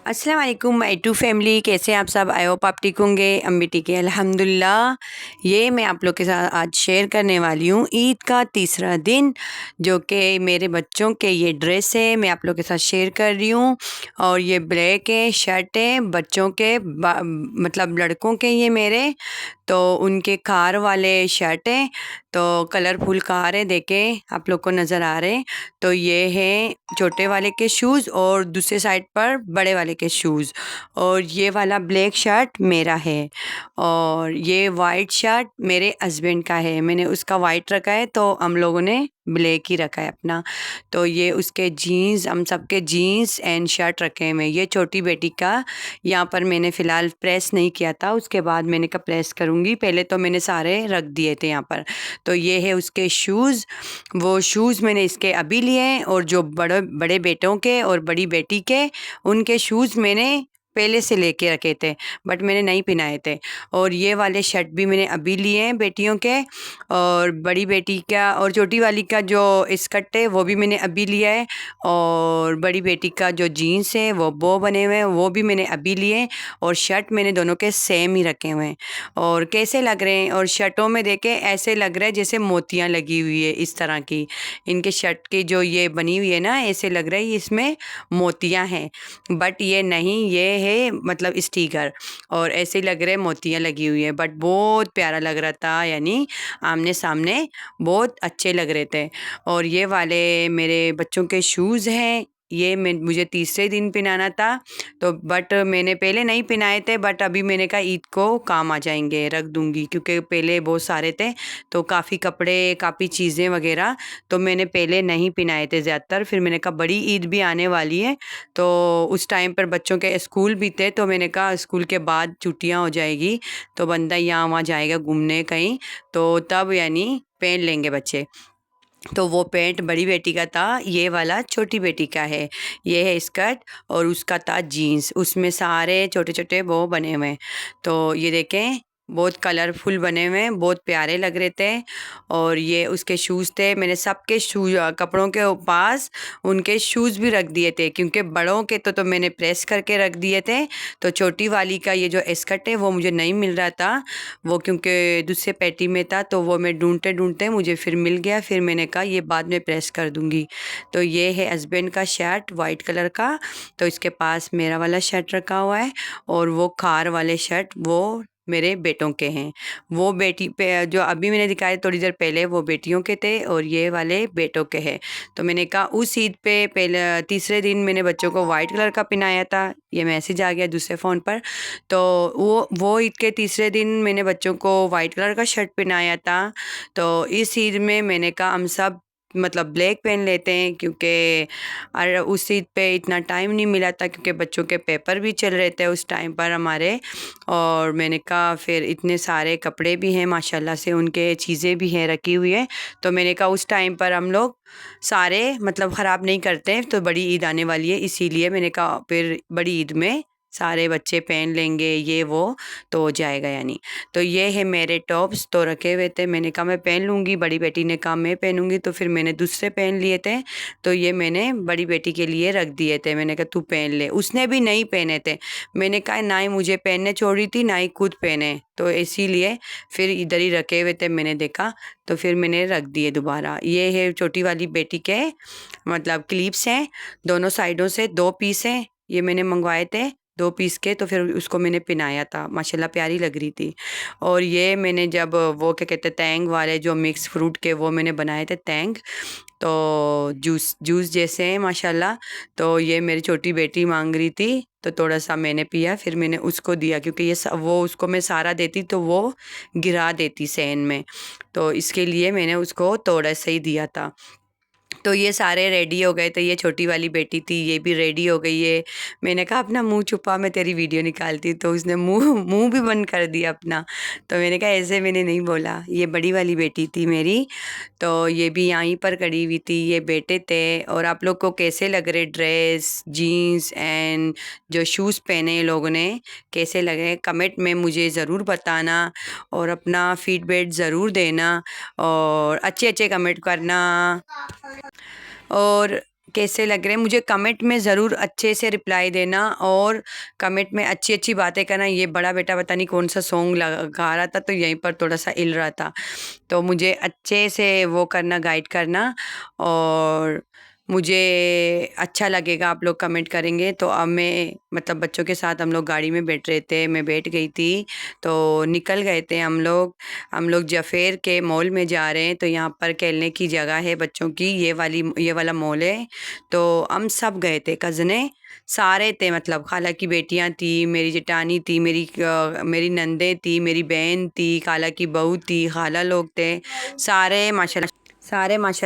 अस्सलाम वालेकुम my to family, कैसे हैं आप सब? आई होप आप ठीक होंगे। हम भी ठीक है अल्हम्दुलिल्लाह। ये मैं आप लोग के साथ आज शेयर करने वाली हूँ ईद का तीसरा दिन, जो कि मेरे बच्चों के ये ड्रेस है, मैं आप लोग के साथ शेयर कर रही हूँ। और ये ब्लैक है, शर्ट है बच्चों के, मतलब लड़कों के ये मेरे, तो उनके कार वाले शर्ट हैं, तो कलरफुल कार है, देखे आप लोग को नज़र आ रहे हैं। तो ये है छोटे वाले के शूज़ और दूसरे साइड पर बड़े वाले के शूज़। और ये वाला ब्लैक शर्ट मेरा है और ये वाइट शर्ट मेरे हस्बैंड का है। मैंने उसका वाइट रखा है तो हम लोगों ने ब्लैक ही रखा है अपना। तो ये उसके जीन्स, हम सबके जीन्स एंड शर्ट रखे हुए। ये छोटी बेटी का यहाँ पर मैंने फ़िलहाल प्रेस नहीं किया था, उसके बाद मैंने कहा प्रेस करूँगी। पहले तो मैंने सारे रख दिए थे यहाँ पर। तो ये है उसके शूज़, वो शूज़ मैंने इसके अभी लिए हैं। और जो बड़े बड़े बेटों के और बड़ी बेटी के, उनके शूज़ मैंने पहले से लेके रखे थे बट मैंने नहीं पहनाए थे। और ये वाले शर्ट भी मैंने अभी लिए हैं बेटियों के, और बड़ी बेटी का और छोटी वाली का जो स्कर्ट है वो भी मैंने अभी लिया है। और बड़ी बेटी का जो जीन्स है वो बो बने हुए हैं, वो भी मैंने अभी लिए हैं। और शर्ट मैंने दोनों के सेम ही रखे हुए हैं। और कैसे लग रहे हैं, और शर्टों में देखें ऐसे लग रहा है जैसे मोतियाँ लगी हुई है, इस तरह की इनके शर्ट की जो ये बनी हुई है ना, ऐसे लग रहा है इसमें मोतियाँ हैं, बट ये नहीं, ये है मतलब स्टिकर। और ऐसे लग रहे मोतियाँ लगी हुई है, बट बहुत प्यारा लग रहा था, यानी आमने सामने बहुत अच्छे लग रहे थे। और ये वाले मेरे बच्चों के शूज़ हैं, ये मुझे तीसरे दिन पहनाना था, तो बट मैंने पहले नहीं पहनाए थे, बट अभी मैंने कहा ईद को काम आ जाएंगे, रख दूंगी, क्योंकि पहले बहुत सारे थे तो काफ़ी कपड़े, काफ़ी चीज़ें वगैरह, तो मैंने पहले नहीं पहनाए थे ज़्यादातर। फिर मैंने कहा बड़ी ईद भी आने वाली है, तो उस टाइम पर बच्चों के स्कूल भी थे, तो मैंने कहा स्कूल के बाद छुट्टियां हो जाएगी तो बंदा यहाँ वहाँ जाएगा घूमने कहीं, तो तब यानी पहन लेंगे बच्चे। तो वो पैंट बड़ी बेटी का था, ये वाला छोटी बेटी का है। ये है स्कर्ट और उसका था जीन्स, उसमें सारे छोटे छोटे वो बने हुए हैं। तो ये देखें बहुत कलरफुल बने हुए हैं, बहुत प्यारे लग रहे थे। और ये उसके शूज़ थे, मैंने सबके शूज कपड़ों के पास उनके शूज़ भी रख दिए थे, क्योंकि बड़ों के तो मैंने प्रेस करके रख दिए थे। तो छोटी वाली का ये जो स्कर्ट है वो मुझे नहीं मिल रहा था, वो क्योंकि दूसरे पैटी में था, तो वो मैं ढूंढते ढूंढते मुझे फिर मिल गया। फिर मैंने कहा ये बाद में प्रेस कर दूंगी। तो ये है हस्बैंड का शर्ट वाइट कलर का, तो इसके पास मेरा वाला शर्ट रखा हुआ है। और वो खार वाले शर्ट वो मेरे बेटों के हैं। वो बेटी पे जो अभी मैंने दिखाए थोड़ी देर पहले, वो बेटियों के थे और ये वाले बेटों के हैं। तो मैंने कहा उस ईद पे पहले तीसरे दिन मैंने बच्चों को वाइट कलर का पहनाया था, ये मैसेज आ गया दूसरे फ़ोन पर। तो वो ईद के तीसरे दिन मैंने बच्चों को वाइट कलर का शर्ट पहनाया था। तो इस ईद में मैंने कहा हम सब मतलब ब्लैक पहन लेते हैं, क्योंकि और उस ईद पे इतना टाइम नहीं मिला था, क्योंकि बच्चों के पेपर भी चल रहे थे उस टाइम पर हमारे। और मैंने कहा फिर इतने सारे कपड़े भी हैं माशाल्लाह से, उनके चीज़ें भी हैं रखी हुई है, तो मैंने कहा उस टाइम पर हम लोग सारे मतलब ख़राब नहीं करते हैं। तो बड़ी ईद आने वाली है, इसीलिए मैंने कहा फिर बड़ी ईद में सारे बच्चे पहन लेंगे ये वो, तो हो जाएगा यानी। तो ये है मेरे टॉप्स, तो रखे हुए थे, मैंने कहा मैं पहन लूँगी, बड़ी बेटी ने कहा मैं पहनूँगी, तो फिर मैंने दूसरे पहन लिए थे। तो ये मैंने बड़ी बेटी के लिए रख दिए थे, मैंने कहा तू पहन ले। उसने भी नहीं पहने थे, मैंने कहा ना ही मुझे पहनने छोड़ी थी ना ही खुद पहने, तो इसीलिए फिर इधर ही रखे हुए थे, मैंने देखा तो फिर मैंने रख दिए दोबारा। ये है छोटी वाली बेटी के मतलब क्लिप्स हैं, दोनों साइडों से 2 पीस हैं, ये मैंने मंगवाए थे 2 पीस के, तो फिर उसको मैंने पहनाया था, माशाल्लाह प्यारी लग रही थी। और ये मैंने जब वो क्या कहते हैं तैंग वाले जो मिक्स फ्रूट के वो मैंने बनाए थे तैंग, तो जूस जूस जैसे हैं माशाल्लाह। तो ये मेरी छोटी बेटी मांग रही थी, तो थोड़ा सा मैंने पिया, फिर मैंने उसको दिया, क्योंकि ये वो उसको मैं सारा देती तो वो गिरा देती सहन में, तो इसके लिए मैंने उसको थोड़ा सा ही दिया था। तो ये सारे रेडी हो गए थे, ये छोटी वाली बेटी थी ये भी रेडी हो गई है। मैंने कहा अपना मुंह छुपा, मैं तेरी वीडियो निकालती, तो उसने मुंह मुंह भी बंद कर दिया अपना। तो मैंने कहा ऐसे मैंने नहीं बोला। ये बड़ी वाली बेटी थी मेरी, तो ये भी यहीं पर खड़ी हुई थी, ये बेटे थे। और आप लोग को कैसे लग रहे ड्रेस, जीन्स एंड जो शूज़ पहने ये लोगों ने, कैसे लगे कमेंट में मुझे ज़रूर बताना, और अपना फीडबैक ज़रूर देना, और अच्छे अच्छे कमेंट करना। और कैसे लग रहे हैं मुझे कमेंट में ज़रूर अच्छे से रिप्लाई देना, और कमेंट में अच्छी अच्छी बातें करना। ये बड़ा बेटा पता नहीं कौन सा सॉन्ग गा रहा था, तो यहीं पर थोड़ा सा हिल रहा था, तो मुझे अच्छे से वो करना, गाइड करना, और मुझे अच्छा लगेगा आप लोग कमेंट करेंगे। तो अब मैं मतलब बच्चों के साथ हम लोग गाड़ी में बैठ रहे थे, मैं बैठ गई थी, तो निकल गए थे हम लोग जफेर के मॉल में जा रहे हैं। तो यहाँ पर खेलने की जगह है बच्चों की, ये वाला मॉल है। तो हम सब गए थे, कज़ने सारे थे, मतलब खाला की बेटियां थी, मेरी जेठानी थी, मेरी नंदे थी, मेरी बहन थी, खाला की बहू थी, खाला लोग थे, सारे माशाल्लाह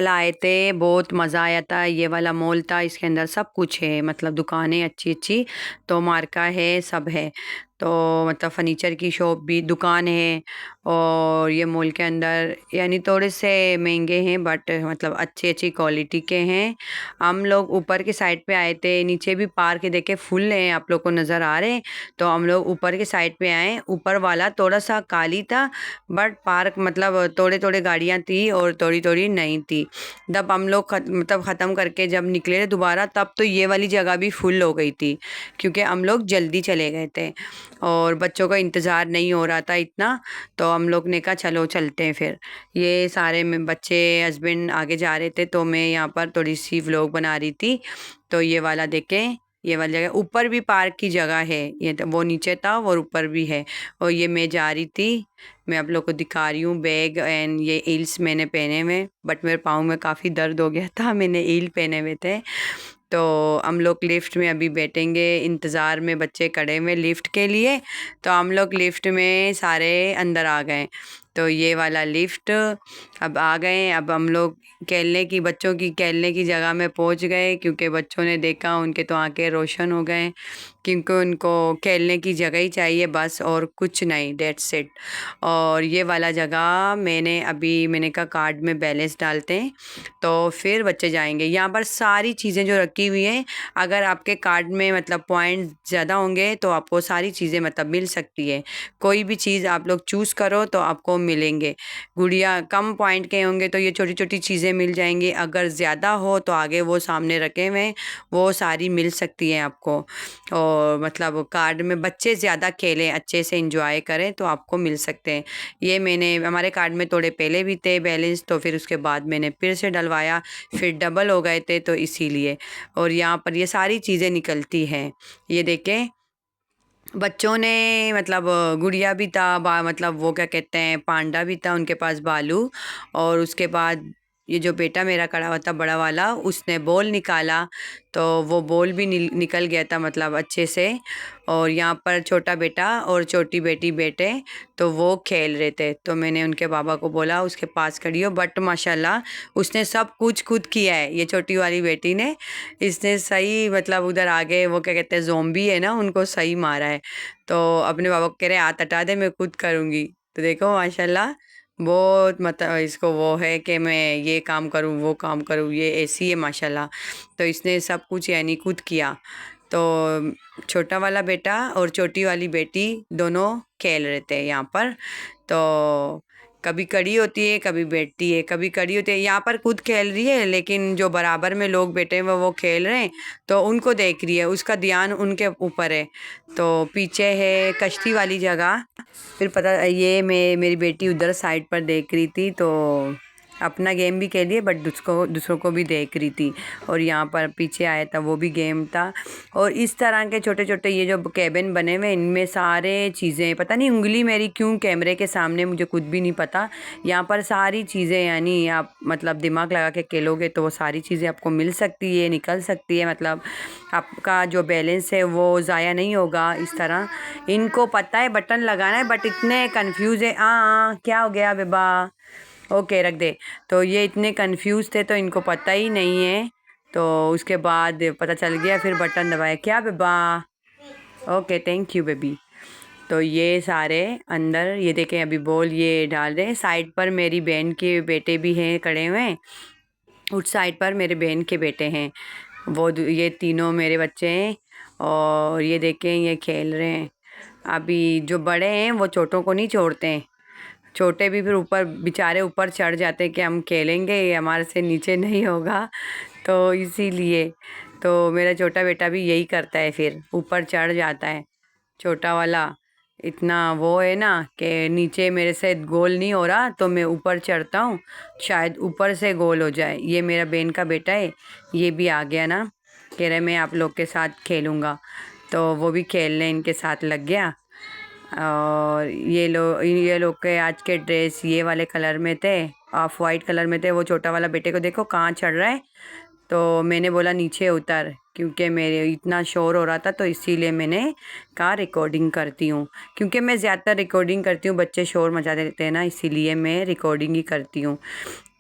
आए थे। बहुत मज़ा आया था। ये वाला मॉल था, इसके अंदर सब कुछ है, मतलब दुकानें अच्छी अच्छी, तो मार्का है, सब है। तो मतलब फर्नीचर की शॉप भी, दुकान है, और ये मॉल के अंदर यानी थोड़े से महंगे हैं, बट मतलब अच्छी अच्छी क्वालिटी के हैं। हम लोग ऊपर के साइड पे आए थे, नीचे भी पार्क देखे फुल हैं, आप लोग को नज़र आ रहे हैं। तो हम लोग ऊपर के साइड पे आए, ऊपर वाला थोड़ा सा खाली था, बट पार्क मतलब थोड़े थोड़े गाड़ियाँ थी और थोड़ी थोड़ी नहीं थी। जब हम लोग मतलब ख़त्म करके जब निकले दोबारा, तब तो ये वाली जगह भी फुल हो गई थी, क्योंकि हम लोग जल्दी चले गए थे और बच्चों का इंतज़ार नहीं हो रहा था इतना। तो हम लोग ने कहा चलो चलते हैं फिर। ये सारे में बच्चे, हस्बैंड आगे जा रहे थे, तो मैं यहाँ पर थोड़ी सी व्लॉग बना रही थी। तो ये वाला देखें, ये वाली जगह ऊपर भी पार्क की जगह है, ये तो वो नीचे था और ऊपर भी है। और ये मैं जा रही थी, मैं आप लोग को दिखा रही हूँ बैग, एंड ये हील्स मैंने पहने हुए, बट मेरे पाँव में काफ़ी दर्द हो गया था, मैंने हील पहने हुए थे। तो हम लोग लिफ्ट में अभी बैठेंगे, इंतज़ार में बच्चे खड़े हुए लिफ्ट के लिए। तो हम लोग लिफ्ट में सारे अंदर आ गए। तो ये वाला लिफ्ट अब आ गए। अब हम लोग बच्चों की खेलने की जगह में पहुंच गए, क्योंकि बच्चों ने देखा, उनके तो आंखें रोशन हो गए, क्योंकि उनको खेलने की जगह ही चाहिए बस, और कुछ नहीं, डेट्स इट। और ये वाला जगह मैंने कहा कार्ड में बैलेंस डालते हैं, तो फिर बच्चे जाएंगे। यहाँ पर सारी चीज़ें जो रखी हुई हैं, अगर आपके कार्ड में मतलब पॉइंट ज़्यादा होंगे तो आपको सारी चीज़ें मतलब मिल सकती है। कोई भी चीज़ आप लोग चूज़ करो तो आपको मिलेंगे। गुड़िया कम पॉइंट के होंगे तो ये छोटी छोटी चीज़ें मिल जाएंगी, अगर ज़्यादा हो तो आगे वो सामने रखे हुए हैं, वो सारी मिल सकती हैं आपको। और मतलब कार्ड में बच्चे ज़्यादा खेलें, अच्छे से इंजॉय करें, तो आपको मिल सकते हैं। ये मैंने हमारे कार्ड में थोड़े पहले भी थे बैलेंस, तो फिर उसके बाद मैंने फिर से डलवाया, फिर डबल हो गए थे, तो इसीलिए। और यहाँ पर ये सारी चीज़ें निकलती हैं, ये देखें। बच्चों ने मतलब गुड़िया भी था, मतलब वो क्या कहते हैं, पांडा भी था उनके पास, बालू। और उसके बाद ये जो बेटा मेरा खड़ा हुआ था बड़ा वाला, उसने बॉल निकाला, तो वो बॉल भी निकल गया था मतलब अच्छे से। और यहाँ पर छोटा बेटा और छोटी बेटी बैठे, तो वो खेल रहे थे। तो मैंने उनके बाबा को बोला उसके पास खड़ी हो, बट माशाल्लाह उसने सब कुछ खुद किया है, ये छोटी वाली बेटी ने। इसने सही मतलब उधर आगे वो क्या कहते हैं, ज़ोंबी है ना, उनको सही मारा है। तो अपने बाबा को कह रहे हाथ हटा दे, मैं खुद करूँगी। तो देखो माशाल्लाह बहुत मतलब इसको वो है कि मैं ये काम करूँ, वो काम करूँ, ये ऐसी है माशाल्लाह। तो इसने सब कुछ यानी खुद किया। तो छोटा वाला बेटा और छोटी वाली बेटी दोनों खेल रहे थे यहाँ पर। तो कभी खड़ी होती है, कभी बैठती है, कभी खड़ी होती है। यहाँ पर खुद खेल रही है, लेकिन जो बराबर में लोग बैठे हैं वो खेल रहे हैं, तो उनको देख रही है, उसका ध्यान उनके ऊपर है। तो पीछे है कश्ती वाली जगह। फिर पता ये मेरी बेटी उधर साइड पर देख रही थी, तो अपना गेम भी खेलिए, बट दूसरों को भी देख रही थी। और यहाँ पर पीछे आया था, वो भी गेम था। और इस तरह के छोटे छोटे ये जो कैबिन बने हुए, इनमें सारे चीज़ें, पता नहीं उंगली मेरी क्यों कैमरे के सामने, मुझे खुद भी नहीं पता। यहाँ पर सारी चीज़ें यानी आप मतलब दिमाग लगा के खेलोगे तो वो सारी चीज़ें आपको मिल सकती है, निकल सकती है, मतलब आपका जो बैलेंस है वो ज़ाया नहीं होगा। इस तरह इनको पता है बटन लगाना है, बट इतने कंफ्यूज है। क्या हो गया बेबा? ओके रख दे। तो ये इतने कंफ्यूज थे, तो इनको पता ही नहीं है। तो उसके बाद पता चल गया, फिर बटन दबाया। क्या बेबा? Okay thank you baby. तो ये सारे अंदर, ये देखें अभी बॉल ये डाल रहे हैं। साइड पर मेरी बहन के बेटे भी हैं खड़े हुए, उस साइड पर मेरे बहन के बेटे हैं, वो ये तीनों मेरे बच्चे हैं। और ये देखें ये खेल रहे हैं। अभी जो बड़े हैं वो छोटों को नहीं छोड़ते हैं, छोटे भी फिर ऊपर बेचारे ऊपर चढ़ जाते हैं कि हम खेलेंगे, ये हमारे से नीचे नहीं होगा। तो इसीलिए तो मेरा छोटा बेटा भी यही करता है, फिर ऊपर चढ़ जाता है। छोटा वाला इतना वो है ना कि नीचे मेरे से गोल नहीं हो रहा तो मैं ऊपर चढ़ता हूँ, शायद ऊपर से गोल हो जाए। ये मेरा बहन का बेटा है, ये भी आ गया ना, कह रहे मैं आप लोग के साथ खेलूँगा, तो वो भी खेलने इनके साथ लग गया। और ये लोग के आज के ड्रेस ये वाले कलर में थे, ऑफ वाइट कलर में थे। वो छोटा वाला बेटे को देखो कहाँ चढ़ रहा है, तो मैंने बोला नीचे उतर, क्योंकि मेरे इतना शोर हो रहा था, तो इसीलिए मैंने कहा रिकॉर्डिंग करती हूँ। क्योंकि मैं ज़्यादातर रिकॉर्डिंग करती हूँ, बच्चे शोर मचा देते हैं ना, इसीलिए मैं रिकॉर्डिंग ही करती हूँ।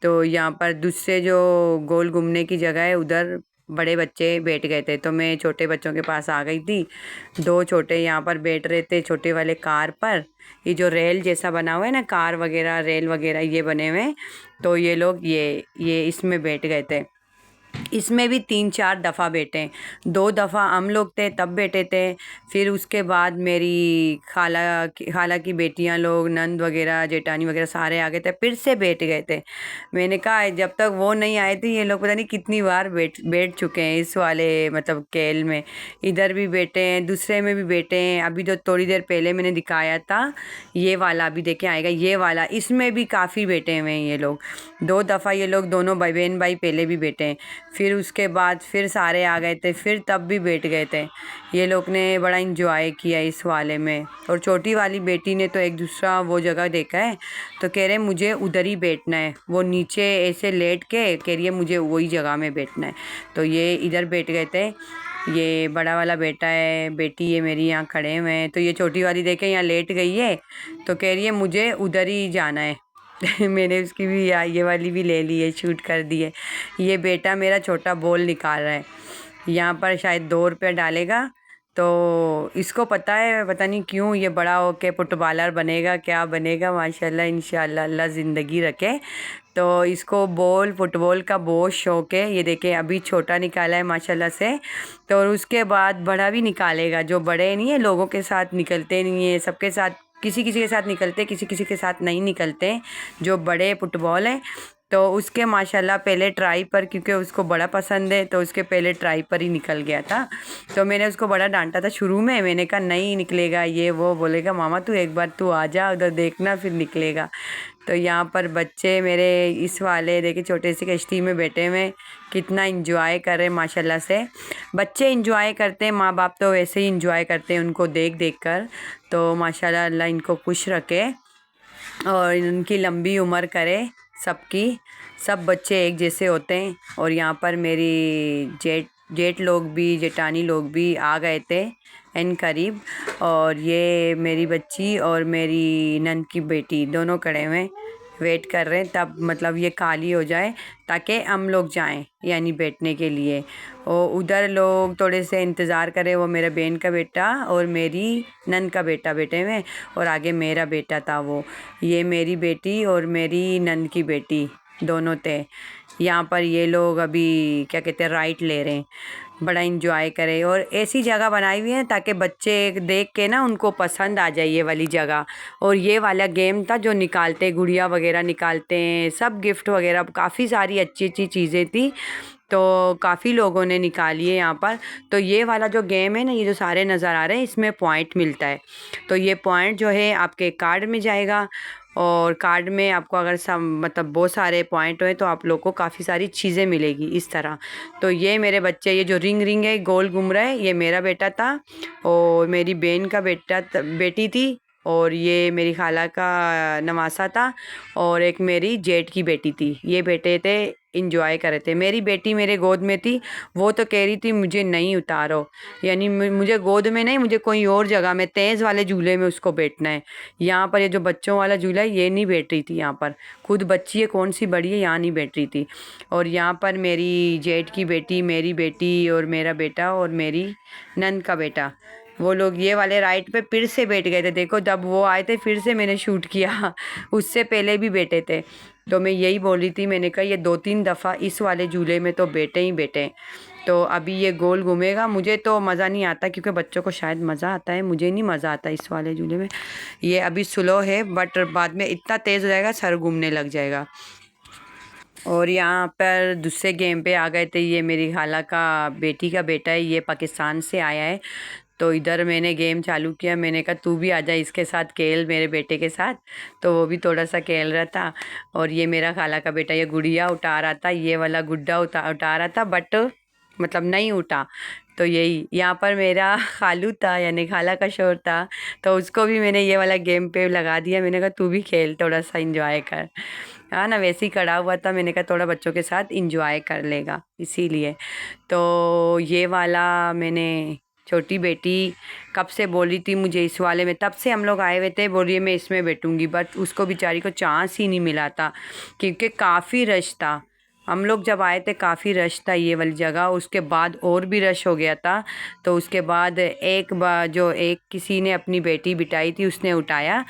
तो यहाँ पर दूसरे जो गोल घूमने की जगह है उधर बड़े बच्चे बैठ गए थे, तो मैं छोटे बच्चों के पास आ गई थी। दो छोटे यहाँ पर बैठ रहे थे, छोटे वाले कार पर। ये जो रेल जैसा बना हुआ है ना, कार वगैरह रेल वगैरह ये बने हुए हैं, तो ये लोग ये इसमें बैठ गए थे। इसमें भी 3-4 दफ़ा बैठे, 2 दफ़ा हम लोग थे तब बैठे थे। फिर उसके बाद मेरी खाला की बेटियां लोग, नंद वगैरह, जेठानी वगैरह सारे आ गए थे, फिर से बैठ गए थे। मैंने कहा जब तक वो नहीं आए थे, ये लोग पता नहीं कितनी बार बैठ चुके हैं इस वाले मतलब खेल में। इधर भी बैठे हैं, दूसरे में भी बैठे हैं। अभी तो थोड़ी देर पहले मैंने दिखाया था ये वाला, अभी देखे आएगा ये वाला, इसमें भी काफ़ी बैठे हुए हैं ये लोग। 2 दफ़ा ये लोग दोनों बहन भाई पहले भी बैठे हैं। फिर उसके बाद फिर सारे आ गए थे, फिर तब भी बैठ गए थे। ये लोग ने बड़ा इंजॉय किया इस वाले में। और छोटी वाली बेटी ने तो एक दूसरा वो जगह देखा है, तो कह रहे मुझे उधर ही बैठना है। वो नीचे ऐसे लेट के कह रही है मुझे वही जगह में बैठना है, तो ये इधर बैठ गए थे। ये बड़ा वाला बेटा है, बेटी है मेरी यहाँ खड़े हुए हैं। तो ये छोटी वाली देखे यहाँ लेट गई है, तो कह रही है मुझे उधर ही जाना है। मैंने उसकी भी ये वाली भी ले ली है, शूट कर दी है। ये बेटा मेरा छोटा बॉल निकाल रहा है, यहाँ पर शायद 2 रुपये डालेगा, तो इसको पता है पता नहीं क्यों ये बड़ा होके फुटबॉलर बनेगा, क्या बनेगा माशाल्लाह इंशाल्लाह, अल्लाह ज़िंदगी रखे। तो इसको फुटबॉल का बहुत शौक है। ये देखे अभी छोटा निकाला है माशाल्लाह से, तो और उसके बाद बड़ा भी निकालेगा। जो बड़े नहीं है लोगों के साथ निकलते नहीं है, सबके साथ किसी किसी के साथ निकलते, किसी किसी के साथ नहीं निकलते। जो बड़े फुटबॉल है, तो उसके माशाल्लाह पहले ट्राई पर, क्योंकि उसको बड़ा पसंद है, तो उसके पहले ट्राई पर ही निकल गया था। तो मैंने उसको बड़ा डांटा था शुरू में, मैंने कहा नहीं निकलेगा ये वो, बोलेगा मामा तू एक बार तू आ जा उधर देखना फिर निकलेगा। तो यहाँ पर बच्चे मेरे इस वाले देखिए छोटे सी कश्ती में बैठे हुए कितना इंजॉय कर रहे हैं माशाल्लाह से। बच्चे इंजॉय करते हैं, माँ बाप तो वैसे ही इंजॉय करते हैं उनको देख देख कर। तो माशाल्लाह अल्लाह इनको खुश रखे और इनकी लंबी उम्र करे सबकी। सब बच्चे एक जैसे होते हैं। और यहाँ पर मेरी जेठ लोग भी, जेठानी लोग भी आ गए थे इन करीब। और ये मेरी बच्ची और मेरी नंद की बेटी दोनों खड़े हुए वेट कर रहे हैं, तब मतलब ये खाली हो जाए ताकि हम लोग जाएं यानी बैठने के लिए। और उधर लोग थोड़े से इंतज़ार करें, वो मेरा बहन का बेटा और मेरी नंद का बेटा बैठे हुए, और आगे मेरा बेटा था। वो ये मेरी बेटी और मेरी नंद की बेटी दोनों थे यहाँ पर। ये लोग अभी क्या कहते हैं राइट ले रहे हैं, बड़ा इंजॉय करें। और ऐसी जगह बनाई हुई है ताकि बच्चे देख के ना उनको पसंद आ जाए ये वाली जगह। और ये वाला गेम था जो निकालते, गुड़िया वगैरह निकालते हैं, सब गिफ्ट वगैरह, काफ़ी सारी अच्छी अच्छी चीज़ें थी, तो काफ़ी लोगों ने निकाली है यहाँ पर। तो ये वाला जो गेम है ना, ये जो सारे नज़र आ रहे हैं, इसमें पॉइंट मिलता है। तो ये पॉइंट जो है आपके कार्ड में जाएगा, और कार्ड में आपको अगर सब मतलब बहुत सारे पॉइंट हुए तो आप लोग को काफ़ी सारी चीज़ें मिलेगी इस तरह। तो ये मेरे बच्चे, ये जो रिंग रिंग है गोल घूम रहा है, ये मेरा बेटा था और मेरी बहन का बेटी थी, और ये मेरी खाला का नवासा था, और एक मेरी जेठ की बेटी थी। ये बेटे थे इंजॉय कर रहे थे। मेरी बेटी मेरे गोद में थी, वो तो कह रही थी मुझे नहीं उतारो, यानी मुझे गोद में नहीं, मुझे कोई और जगह में तेज़ वाले झूले में उसको बैठना है। यहाँ पर ये जो बच्चों वाला झूला है ये नहीं बैठ रही थी यहाँ पर, खुद बच्ची है कौन सी बड़ी है, यहाँ नहीं बैठ रही थी। और यहाँ पर मेरी जेठ की बेटी, मेरी बेटी और मेरा बेटा और मेरी नंद का बेटा, वो लोग ये वाले राइड पे फिर से बैठ गए थे। देखो जब वो आए थे फिर से मैंने शूट किया, उससे पहले भी बैठे थे। तो मैं यही बोल रही थी, मैंने कहा ये 2-3 दफ़ा इस वाले झूले में तो बैठे ही बैठे। तो अभी ये गोल घूमेगा। मुझे तो मज़ा नहीं आता, क्योंकि बच्चों को शायद मज़ा आता है, मुझे नहीं मज़ा आता इस वाले झूले में। ये अभी स्लो है, बट बाद में इतना तेज़ हो जाएगा सर घूमने लग जाएगा। और यहाँ पर दूसरे गेम पे आ गए थे। ये मेरी खाला का बेटी का बेटा है, ये पाकिस्तान से आया है। तो इधर मैंने गेम चालू किया, मैंने कहा तू भी आजा इसके साथ खेल, मेरे बेटे के साथ। तो वो भी थोड़ा सा खेल रहा था। और ये मेरा खाला का बेटा ये गुड़िया उठा रहा था, ये वाला गुड्डा उठा रहा था, बट मतलब नहीं उठा। तो यही यहाँ पर मेरा खालू था, यानी खाला का शोर था, तो उसको भी मैंने ये वाला गेम पे लगा दिया। मैंने कहा तू भी खेल, थोड़ा सा इंजॉय कर। हाँ ना, वैसे ही खड़ा हुआ था, मैंने कहा थोड़ा बच्चों के साथ इंजॉय कर लेगा, इसीलिए। तो ये वाला मैंने छोटी बेटी कब से बोल रही थी मुझे इस वाले में, तब से हम लोग आए हुए थे, बोल रही है मैं इसमें बैठूंगी, बट उसको बेचारी को चांस ही नहीं मिला था, क्योंकि काफ़ी रश था। हम लोग जब आए थे काफ़ी रश था ये वाली जगह, उसके बाद और भी रश हो गया था। तो उसके बाद एक बार जो एक किसी ने अपनी बेटी बिठाई थी उसने उठाया,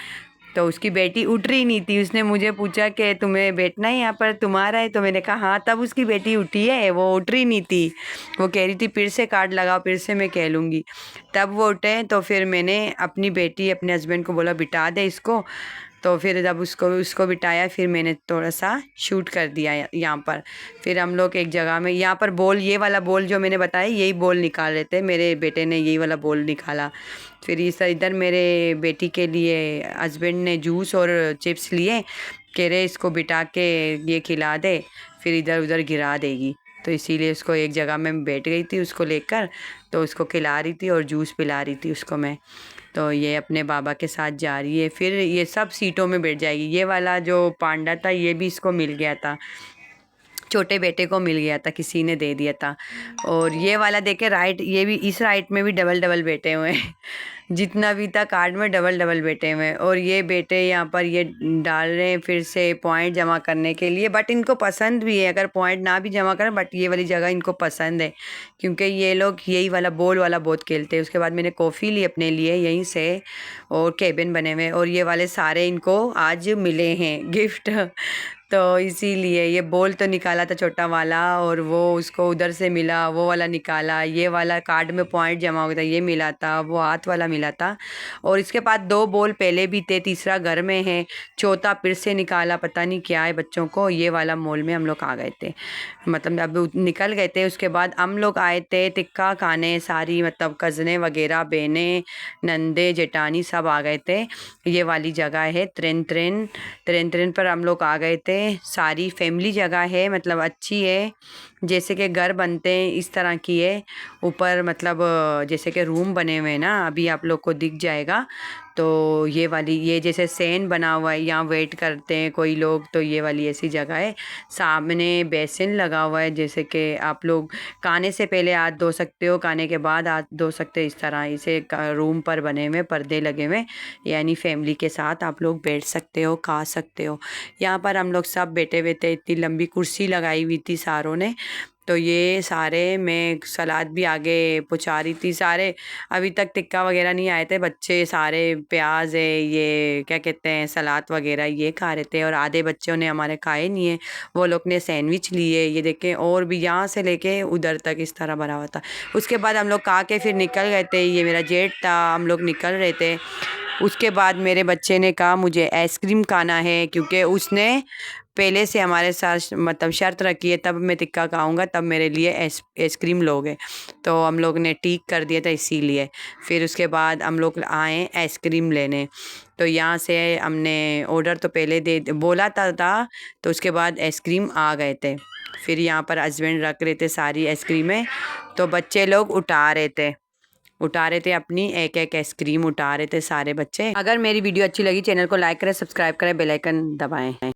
तो उसकी बेटी उठ रही नहीं थी। उसने मुझे पूछा कि तुम्हें बैठना है यहाँ पर, तुम्हारा है? तो मैंने कहा हाँ। तब उसकी बेटी उठी है, वो उठ रही नहीं थी, वो कह रही थी फिर से कार्ड लगाओ, फिर से मैं कह लूँगी। तब वो उठे, तो फिर मैंने अपनी बेटी अपने हस्बैंड को बोला बिठा दे इसको। तो फिर जब उसको बिठाया, फिर मैंने थोड़ा सा शूट कर दिया यहाँ पर। फिर हम लोग एक जगह में, यहाँ पर बॉल, ये वाला बॉल जो मैंने बताया, यही बॉल निकाल रहे थे, मेरे बेटे ने यही वाला बॉल निकाला। फिर इधर मेरे बेटी के लिए हस्बैंड ने जूस और चिप्स लिए, कह रहे इसको बिठा के ये खिला दे, फिर इधर उधर गिरा देगी। तो इसीलिए उसको एक जगह में बैठ गई थी उसको लेकर, तो उसको खिला रही थी और जूस पिला रही थी उसको मैं। तो ये अपने बाबा के साथ जा रही है, फिर ये सब सीटों में बैठ जाएगी। ये वाला जो पांडा था ये भी इसको मिल गया था, छोटे बेटे को मिल गया था, किसी ने दे दिया था। और ये वाला देखे राइट, ये भी, इस राइट में भी डबल डबल बैठे हुए हैं जितना भी था कार्ड में डबल डबल बैठे हुए हैं। और ये बेटे यहाँ पर ये डाल रहे हैं फिर से पॉइंट जमा करने के लिए, बट इनको पसंद भी है, अगर पॉइंट ना भी जमा करें बट ये वाली जगह इनको पसंद है, क्योंकि ये लोग यही वाला बॉल वाला बहुत खेलते हैं। उसके बाद मैंने कॉफ़ी ली अपने लिए यहीं से, और केबिन बने हुए, और ये वाले सारे इनको आज मिले हैं गिफ्ट तो इसीलिए ये बॉल तो निकाला था छोटा वाला, और वो उसको उधर से मिला, वो वाला निकाला, ये वाला कार्ड में पॉइंट जमा हो गया था, ये मिला था, वो हाथ वाला मिला था। और इसके बाद 2 बॉल पहले भी थे, तीसरा घर में है, चौथा फिर से निकाला, पता नहीं क्या है बच्चों को। ये वाला मॉल में हम लोग आ गए थे, मतलब अब निकल गए थे। उसके बाद हम लोग आए थे टिक्का खाने, सारी मतलब कज़ने वगैरह, बहनें, नंदे, जेठानी सब आ गए थे। ये वाली जगह है त्रेन त्रेन, त्रेन त्रेन पर हम लोग आ गए थे। सारी फैमिली जगह है, मतलब अच्छी है, जैसे कि घर बनते हैं इस तरह की है। ऊपर मतलब जैसे कि रूम बने हुए हैं ना, अभी आप लोग को दिख जाएगा। तो ये वाली, ये जैसे सेन बना हुआ है, यहाँ वेट करते हैं कोई लोग, तो ये वाली ऐसी जगह है। सामने बेसिन लगा हुआ है, जैसे कि आप लोग खाने से पहले हाथ धो सकते हो, खाने के बाद हाथ धो सकते हो, इस तरह इसे रूम पर बने हुए पर्दे लगे हुए, यानी फैमिली के साथ आप लोग बैठ सकते हो, खा सकते हो। यहाँ पर हम लोग सब बैठे हुए थे, इतनी लंबी कुर्सी लगाई हुई थी सारों ने। तो ये सारे, मैं सलाद भी आगे पहुँचा रही थी, सारे अभी तक टिक्का वगैरह नहीं आए थे, बच्चे सारे प्याज है, ये क्या कहते हैं, सलाद वगैरह ये खा रहे थे। और आधे बच्चों ने हमारे खाए नहीं है, वो लोग ने सैंडविच लिए, ये देखें, और भी यहाँ से लेके उधर तक इस तरह भरा हुआ था। उसके बाद हम लोग खा के फिर निकल गए थे, ये मेरा जेठ था, हम लोग निकल रहे थे। उसके बाद मेरे बच्चे ने कहा मुझे आइसक्रीम खाना है, क्योंकि उसने पहले से हमारे साथ मतलब शर्त रखी है, तब मैं टिक्का खाऊंगा तब मेरे लिए आइसक्रीम लोगे। तो हम लोग ने ठीक कर दिया था, इसीलिए। फिर उसके बाद हम लोग आए आइसक्रीम लेने। तो यहाँ से हमने ऑर्डर तो पहले दे बोला था, तो उसके बाद आइसक्रीम आ गए थे। फिर यहाँ पर हस्बैंड रख रहे थे सारी आइसक्रीमें, तो बच्चे लोग उठा रहे थे अपनी एक एक आइसक्रीम उठा रहे थे सारे बच्चे। अगर मेरी वीडियो अच्छी लगी, चैनल को लाइक करें, सब्सक्राइब करें, बेल आइकन दबाएं।